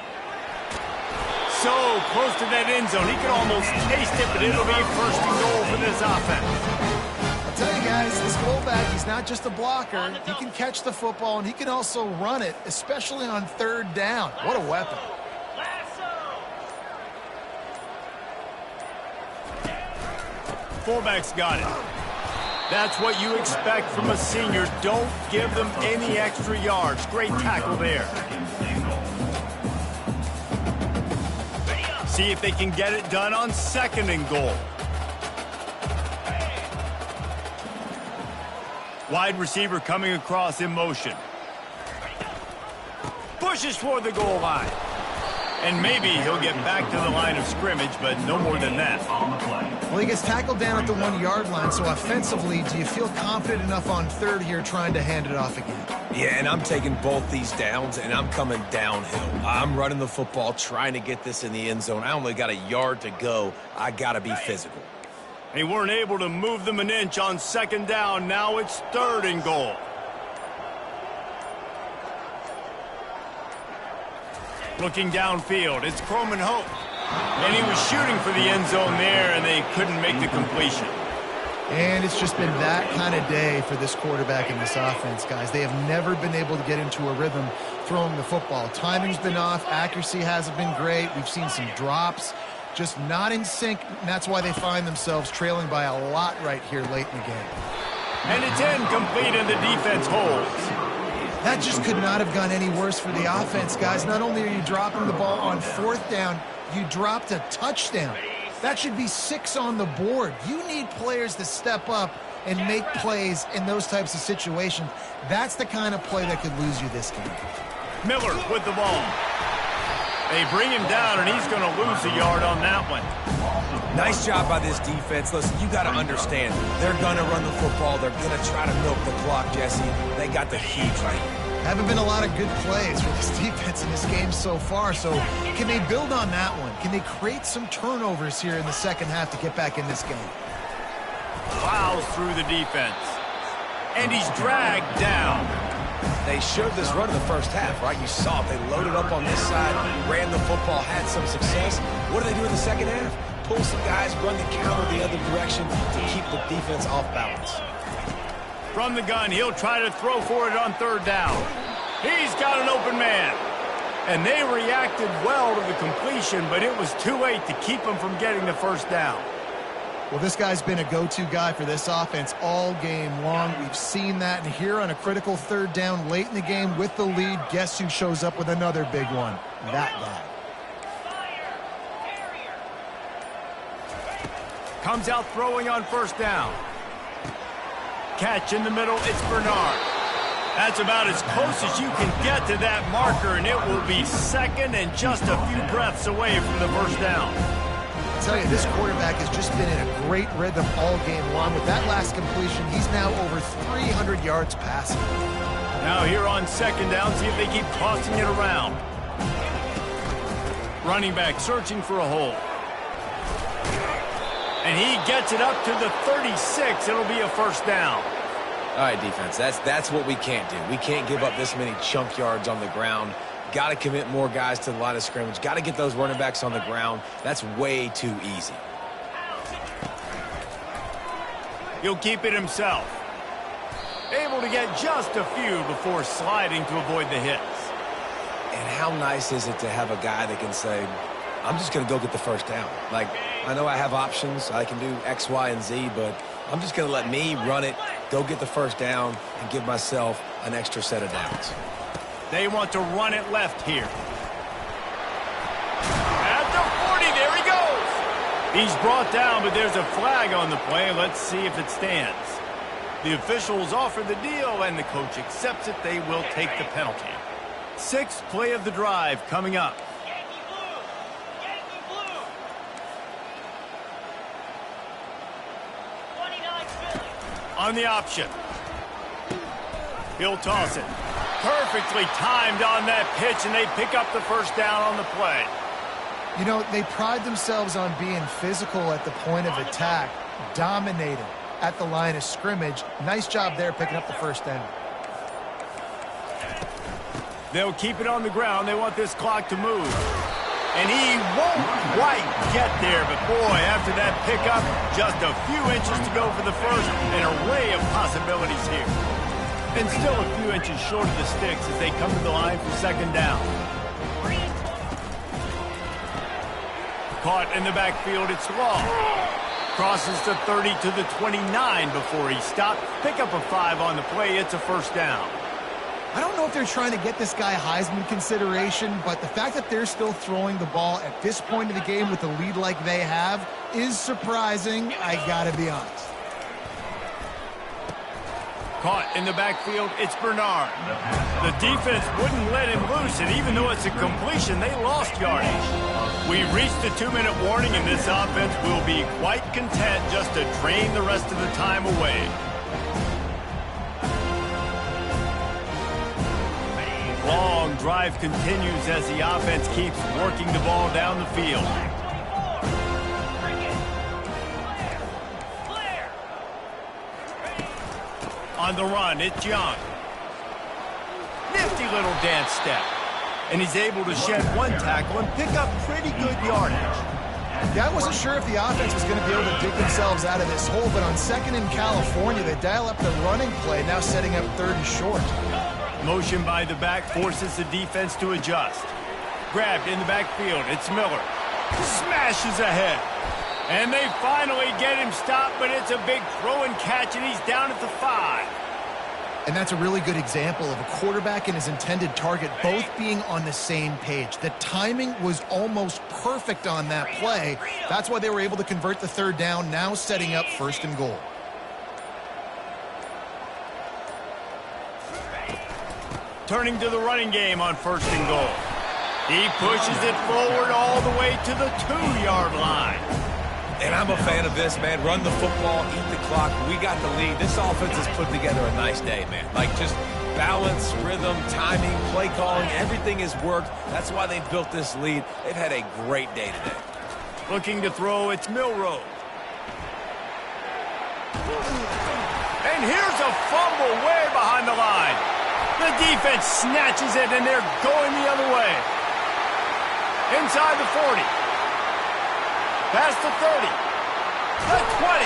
So close to that end zone. He can almost taste it, but it'll be 1st and goal for this offense. I'll tell you guys, this fullback, he's not just a blocker. He can catch the football, and he can also run it, especially on 3rd down. What a weapon. Fullback's got it. That's what you expect from a senior. Don't give them any extra yards. Great tackle there. See if they can get it done on 2nd and goal. Wide receiver coming across in motion. Pushes toward the goal line. And maybe he'll get back to the line of scrimmage, but no more than that. Well, he gets tackled down at the 1-yard line, so offensively, do you feel confident enough on 3rd here trying to hand it off again? Yeah, and I'm taking both these downs, and I'm coming downhill. I'm running the football, trying to get this in the end zone. I only got a yard to go. I got to be physical. They weren't able to move them an inch on 2nd down. Now it's 3rd and goal. Looking downfield, it's Croman Hope. And he was shooting for the end zone there, and they couldn't make the completion. And it's just been that kind of day for this quarterback and this offense, guys. They have never been able to get into a rhythm throwing the football. Timing's been off. Accuracy hasn't been great. We've seen some drops. Just not in sync, and that's why they find themselves trailing by a lot right here late in the game. And it's incomplete, and the defense holds. That just could not have gone any worse for the offense, guys. Not only are you dropping the ball on 4th down, you dropped a touchdown. That should be 6 on the board. You need players to step up and make plays in those types of situations. That's the kind of play that could lose you this game. Miller with the ball. They bring him down, and he's going to lose a yard on that one. Nice job by this defense. Listen, you got to understand, they're going to run the football. They're going to try to milk the clock, Jesse. They got the huge lead. Haven't been a lot of good plays for this defense in this game so far, so can they build on that one? Can they create some turnovers here in the 2nd half to get back in this game? Plows through the defense. And he's dragged down. They showed this run in the 1st half, right? You saw it. They loaded up on this side, ran the football, had some success. What do they do in the 2nd half? Pull some guys, run the counter the other direction to keep the defense off balance. From the gun, he'll try to throw for it on 3rd down. He's got an open man. And they reacted well to the completion, but it was too late to keep him from getting the 1st down. Well, this guy's been a go-to guy for this offense all game long. We've seen that, and here on a critical 3rd down late in the game with the lead, guess who shows up with another big one? That guy. Comes out throwing on 1st down. Catch in the middle, it's Bernard. That's about as close as you can get to that marker, and it will be 2nd and just a few breaths away from the 1st down. I tell you, this quarterback has just been in a great rhythm all game long. With that last completion, he's now over 300 yards passing. Now here on 2nd down, see if they keep tossing it around. Running back searching for a hole. And he gets it up to the 36. It'll be a 1st down. All right, defense, that's what we can't do. We can't give up this many chunk yards on the ground. Got to commit more guys to the line of scrimmage. Got to get those running backs on the ground. That's way too easy. He'll keep it himself. Able to get just a few before sliding to avoid the hits. And how nice is it to have a guy that can say, I'm just going to go get the 1st down. Like, I know I have options. I can do X, Y, and Z, but I'm just going to let me run it, go get the 1st down, and give myself an extra set of downs. They want to run it left here. At the 40, there he goes. He's brought down, but there's a flag on the play. Let's see if it stands. The officials offer the deal, and the coach accepts it. They will take the penalty. 6th play of the drive coming up. Yankee blue! Yankee blue! 29 Philly. On the option. He'll toss it. Perfectly timed on that pitch, and they pick up the 1st down on the play. You know, they pride themselves on being physical at the point of attack, dominating at the line of scrimmage. Nice job there picking up the 1st down. They'll keep it on the ground. They want this clock to move. And he won't quite get there, but boy, after that pickup, just a few inches to go for the 1st, an array of possibilities here. And still a few inches short of the sticks as they come to the line for 2nd down. Caught in the backfield, it's Law. Crosses the 30 to the 29 before he stopped. Pick up a 5 on the play. It's a first down. I don't know if they're trying to get this guy Heisman consideration, but the fact that they're still throwing the ball at this point of the game with a lead like they have is surprising, I gotta be honest. Caught in the backfield, it's Bernard. The defense wouldn't let him loose, and even though it's a completion, they lost yardage. We reached the 2-minute warning, and this offense will be quite content just to drain the rest of the time away. Long drive continues as the offense keeps working the ball down the field. On the run, it's Young. Nifty little dance step. And he's able to shed one tackle and pick up pretty good yardage. Yeah, I wasn't sure if the offense was going to be able to dig themselves out of this hole, but on 2nd in California, they dial up the running play, now setting up 3rd and short. Motion by the back forces the defense to adjust. Grabbed in the backfield, it's Miller. Smashes ahead. And they finally get him stopped, but it's a big throw and catch, and he's down at the 5. And that's a really good example of a quarterback and his intended target both being on the same page. The timing was almost perfect on that play. That's why they were able to convert the 3rd down, now setting up 1st and goal. Turning to the running game on 1st and goal. He pushes it forward all the way to the 2-yard line. And I'm a fan of this, man. Run the football, eat the clock. We got the lead. This offense has put together a nice day, man. Like, just balance, rhythm, timing, play calling, everything has worked. That's why they built this lead. They've had a great day today. Looking to throw, it's Milroe. And here's a fumble way behind the line. The defense snatches it, and they're going the other way. Inside the 40. Past the 30. The 20.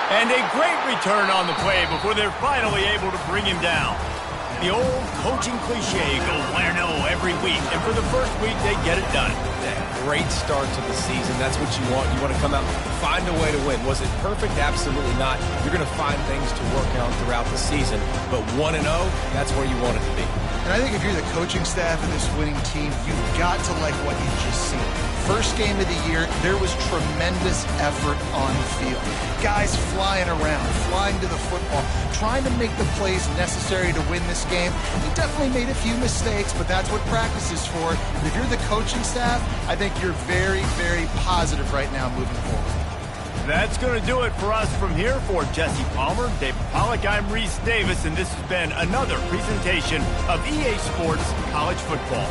And a great return on the play before they're finally able to bring him down. The old coaching cliche, go win-0 every week. And for the first week, they get it done. Great start to the season. That's what you want. You want to come out, find a way to win. Was it perfect? Absolutely not. You're going to find things to work on throughout the season. But 1-0, that's where you want it to be. And I think if you're the coaching staff of this winning team, you've got to like what you've just seen. First game of the year, there was tremendous effort on the field. Guys flying around, flying to the football, trying to make the plays necessary to win this game. He definitely made a few mistakes, but that's what practice is for. And if you're the coaching staff, I think you're very, very positive right now moving forward. That's going to do it for us from here. For Jesse Palmer, David Pollack, I'm Reese Davis, and this has been another presentation of EA Sports College Football.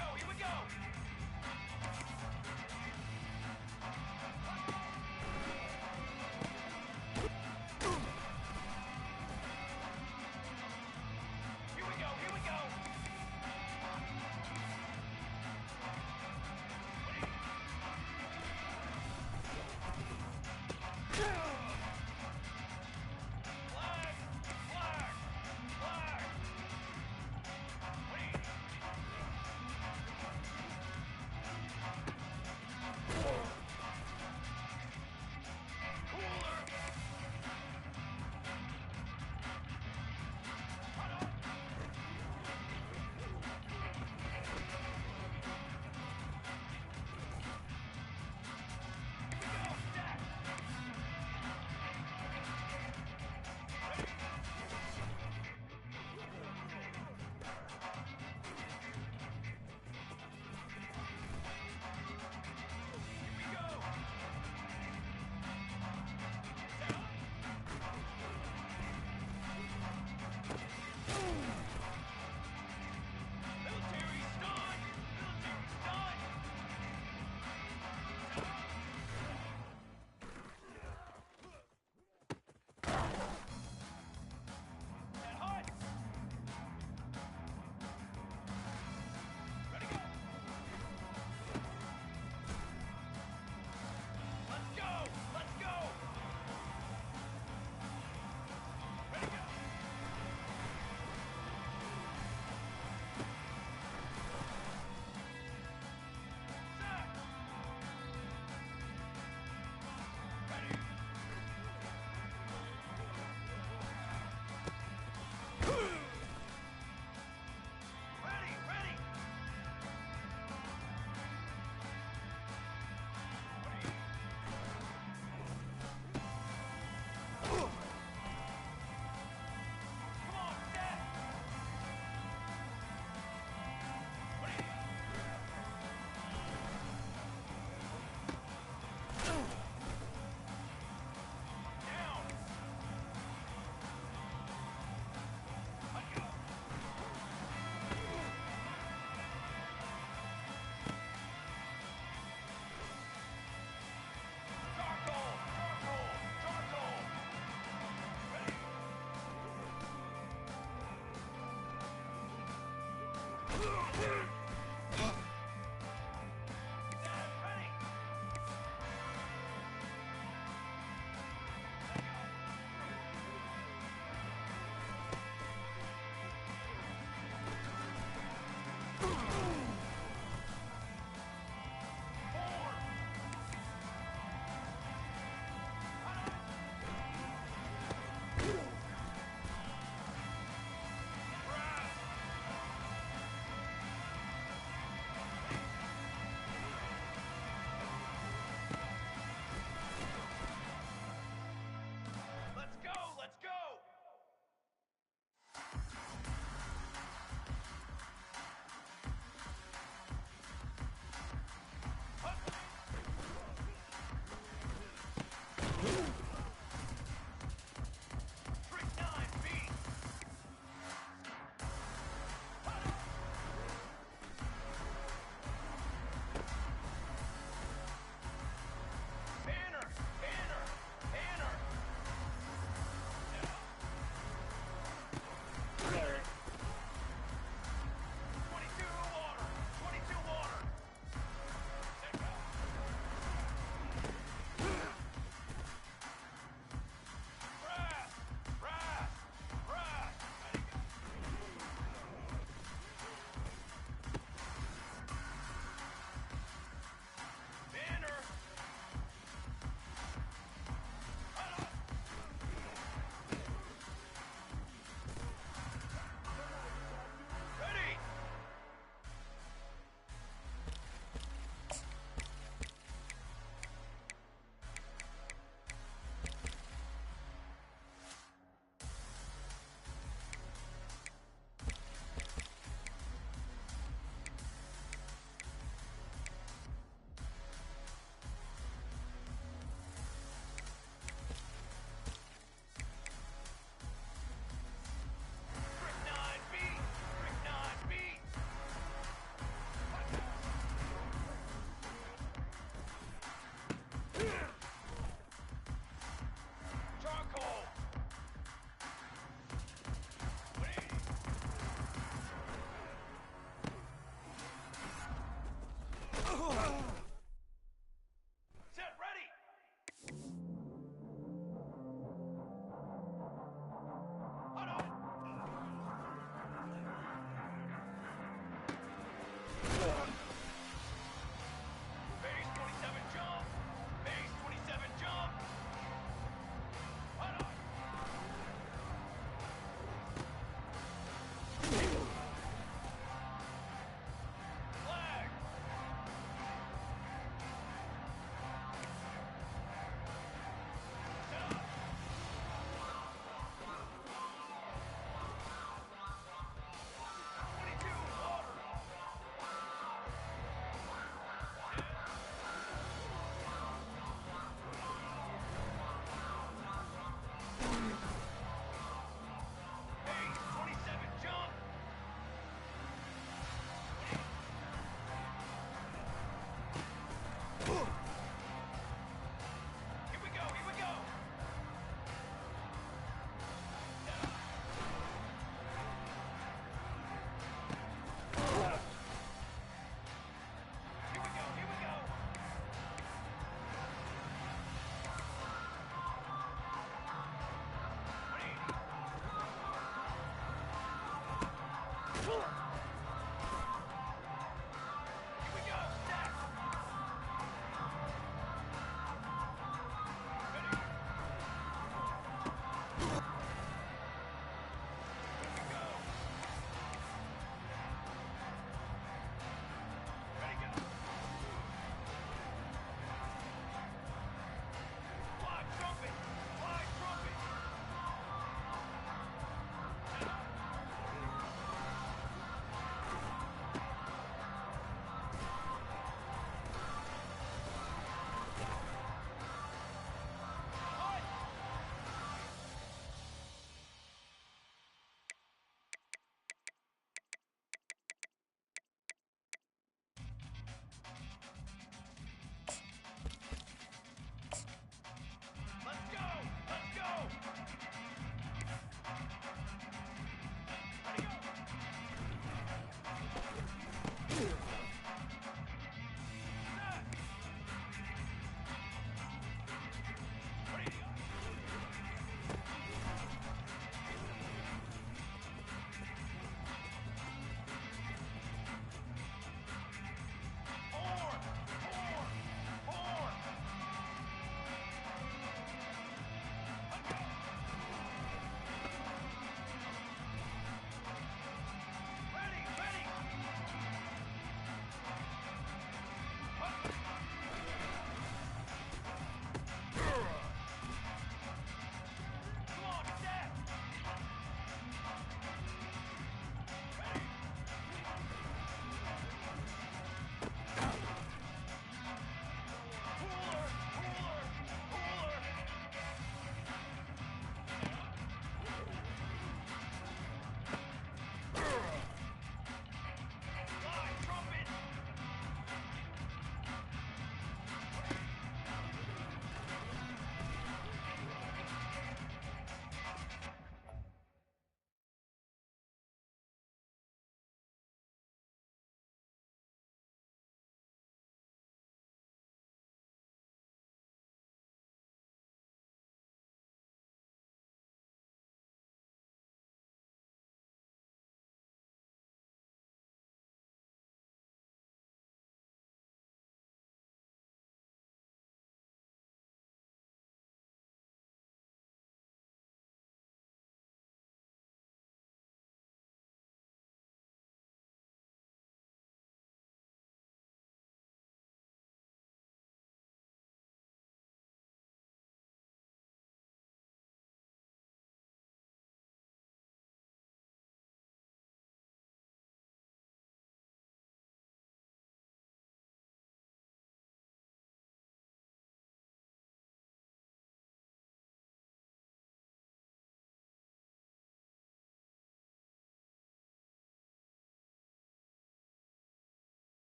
go, here we go! Here we go, here we go! Flag! Flag! Flag! Wait! Cooler! Military's done! Military's done! That hut! Ready, go! Let's go! Let's go! Ready, go! Set! Ready! Ready, ready! Come on, set! Ready! Down! Let's go! Charcoal! Charcoal! Charcoal! Ready!